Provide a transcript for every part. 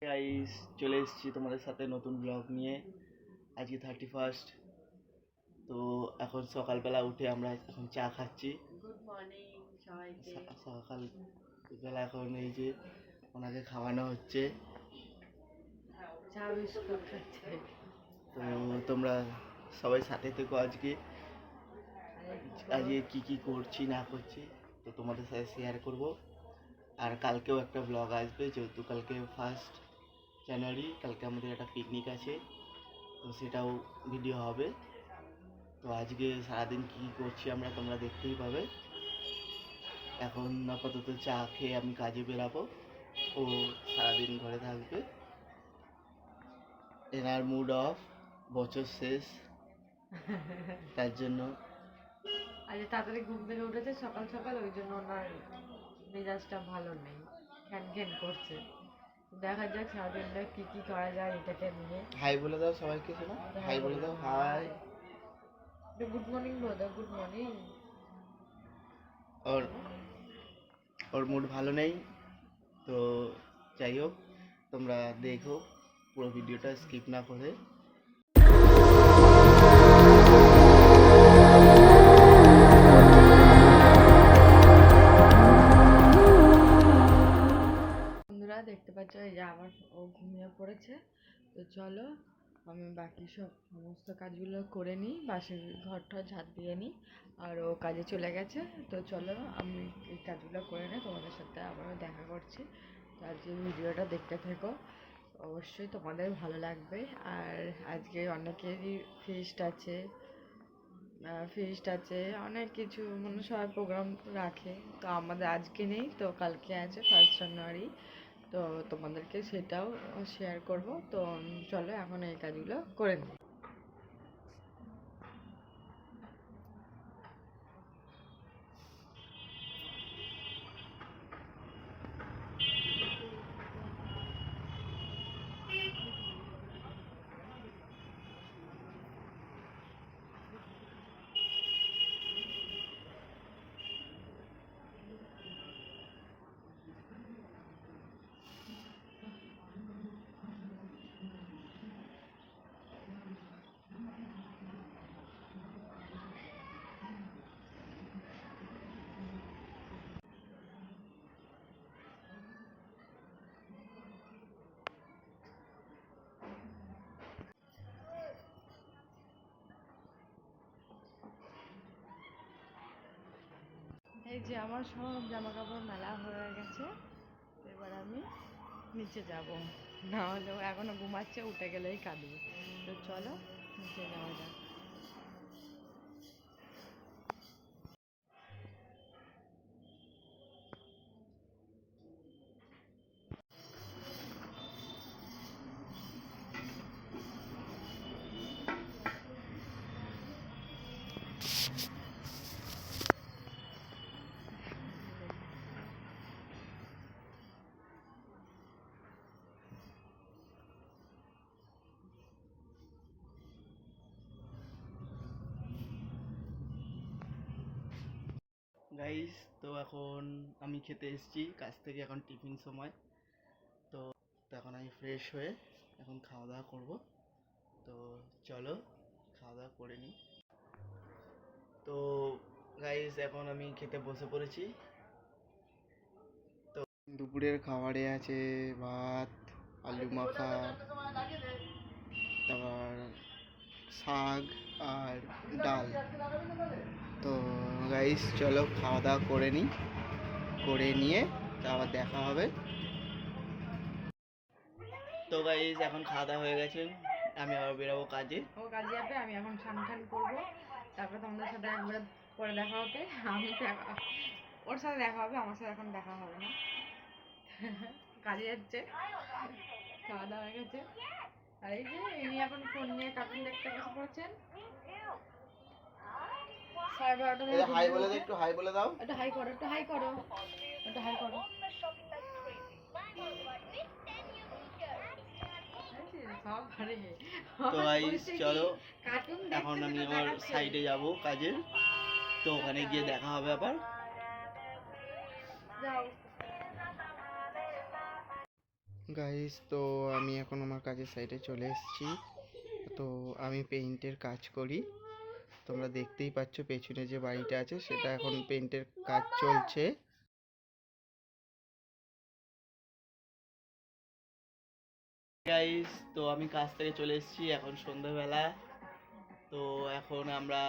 Guys, চলে এসেছি তোমাদের সাথে নতুন ব্লগ নিয়ে। আজকে 31st। তো এখন সকালবেলা উঠে আমরা এখন চা খাচ্ছি। গুড মর্নিং সবাইকে। সকালবেলা এখন এই যে ওনাকে খাওয়ানো হচ্ছে। চা বিস্কুট খাচ্ছে। তো তোমরা সবাই সাথে থেকো। আজকে কি কি করছি না করছি তো তোমাদের সাথে শেয়ার করব। আর কালকেও একটা ব্লগ আসবে, যেহেতু কালকে 1 জানুয়ারি। কালকে আমাদের একটা পিকনিক আছে, তো সেটাও ভিডিও হবে। তো আজকে সারাদিন কী করছি আমরা তোমরা দেখতেই পাবে। এখন আপাতত চা খেয়ে আমি কাজে বেরাবো, ও সারাদিন ঘরে থাকবে। এনার মুড অফ, বছর শেষ, তার জন্য আজ তাড়াতাড়ি ঘুম থেকে উঠেছে সকাল সকাল, ওই জন্য ওনার মেজাজটা ভালো নেই, ঘ্যান ঘ্যান করছে। দেখা যাক সারাদিনটা কি কি করা যায় এটাকে নিয়ে। হাই বলে দাও সবাইকে, শোনো, হাই বলে দাও, হাই। গুড মর্নিং বলো, গুড মর্নিং। ওর ওর মুড ভালো নেই, তো যাই হোক, তোমরা দেখো পুরো ভিডিওটা স্কিপ না করে। বন্ধুরা দেখতে পাচ্ছ এই যে আবার ও ঘুমিয়ে পড়েছে। তো চলো আমি বাকি সমস্ত কাজগুলো করে নিই, বাসি ঘরটা ঝাঁট দিয়ে নিই। আর ও কাজে চলে গেছে। তো চলো আমি এই কাজগুলো করে নিই, তোমাদের সাথে আবারও দেখা করছি। তো আজকে ভিডিওটা দেখতে থেকো, অবশ্যই তোমাদের ভালো লাগবে। আর আজকে অনেকেরই ফিস্ট আছে অনেক কিছু, মানে সবাই প্রোগ্রাম রাখে। তো আমাদের আজকে নেই, তো কালকে আছে 1 জানুয়ারি। তো তোমাদেরকে সেটাও শেয়ার করব। তো চলো এখন এই কাজগুলো করে নিই। এই যে আমার সব জামা কাপড় মেলা হয়ে গেছে। এবার আমি নিচে যাব, না হলেও এখনো ঘুমাচ্ছে, উঠে গেলেই কাঁদবে। তো চলো নিচে যাওয়া যাক। গাইস, তো এখন আমি খেতে এসেছি কাছ থেকে, এখন টিফিন সময়। তো তো এখন আমি ফ্রেশ হয়ে এখন খাওয়া দাওয়া করবো। তো চলো খাওয়া দাওয়া করে নিই। তো গাইস, এখন আমি খেতে বসে পড়েছি। তো দুপুরের খাবারে আছে ভাত, আলু মাখা, তারপর শাক আর ডাল। তো গাইস চলো খাওয়া দাওয়া করে নিই, করে নিয়ে আবার দেখা হবে। তো গাইস এখন খাওয়া দাওয়া হয়ে গেছে, আমি আবার বেরোবো কাজে। ও কাজে যাবে, আমি এখন স্নান টান করবো। তারপরে তোমাদের সাথে একবার পরে দেখা হবে। আমি তো ওর সাথে দেখা হবে, আমার সাথে এখন দেখা হবে না। কাজে যাচ্ছে, খাওয়া দাওয়া হয়ে গেছে। আর এই যে ইনি এখন ফোন নিয়ে কার্টুন দেখতে বসে পড়েছেন। 12:30 হাই বলে দাও, একটু হাই বলে দাও। একটু হাই করো, একটু হাই করো, একটু হাই করো। তো গাইস চলো, এখন আমি আমার সাইডে যাব কাজে, তো ওখানে গিয়ে দেখা হবে আবার। যাও। গাইস, তো আমি এখন আমার কাজের সাইডে চলে এসেছি। তো আমি পেইন্টের কাজ করি। তোমরা দেখতেই পাচ্ছ পেছনে যে বাড়িটা আছে সেটা এখন পেইন্টের কাজ চলছে। গাইস, তো আমি কাজ থেকে চলে এসেছি, এখন সন্ধ্যাবেলা। তো এখন আমরা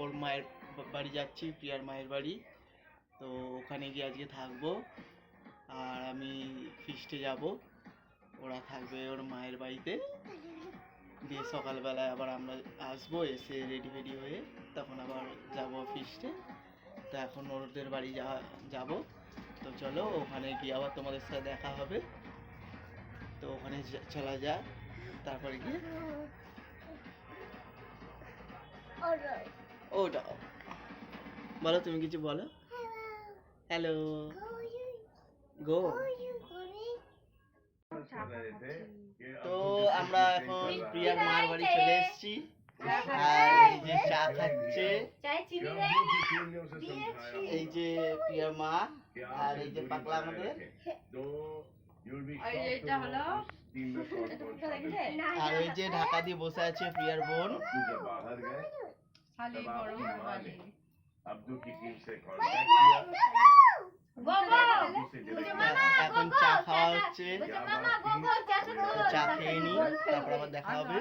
ওর মায়ের বাড়ি যাচ্ছি, প্রিয়ার মায়ের বাড়ি। তো ওখানে গিয়ে আজকে থাকবো, আর আমি ফিস্টে যাব। ওরা থাকবে ওর মায়ের বাড়িতে, দিয়ে সকালবেলায় আবার আমরা আসবো, এসে রেডি ফেডি হয়ে তখন আবার যাব ফিস্টে। তো এখন ওদের বাড়ি যাব। তো চলো ওখানে গিয়ে আবার তোমাদের সাথে দেখা হবে। তো ওখানে চলা যাক, তারপরে গিয়ে ওটা বলো, তুমি কিছু বলো। হ্যালো গো। তো আমরা এখন প্রিয়ার মার বাড়ি চলে এসেছি, আর এই যে চা খাচ্ছে, এই যে প্রিয়ার মা, আর এই যে পাগলা আমাদের, আর ওই যে ঢাকা দিয়ে বসে আছে প্রিয়ার বোন। এখন চা খাওয়া হচ্ছে, চা খেয়ে নি, তারপর আবার দেখা হবে।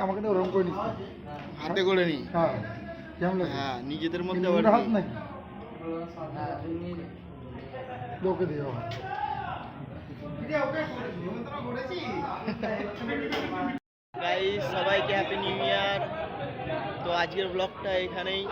আমাকে ওরকম করে নিস হাতে করে নি। হ্যাঁ কেমন লাগে? হ্যাঁ, নিজেদের মধ্যে দুটো আবার হাত নাকি লোকে দিও গাইস, সবাইকে হ্যাপি নিউ ইয়ার। তো আজকের ব্লগটা এখানেই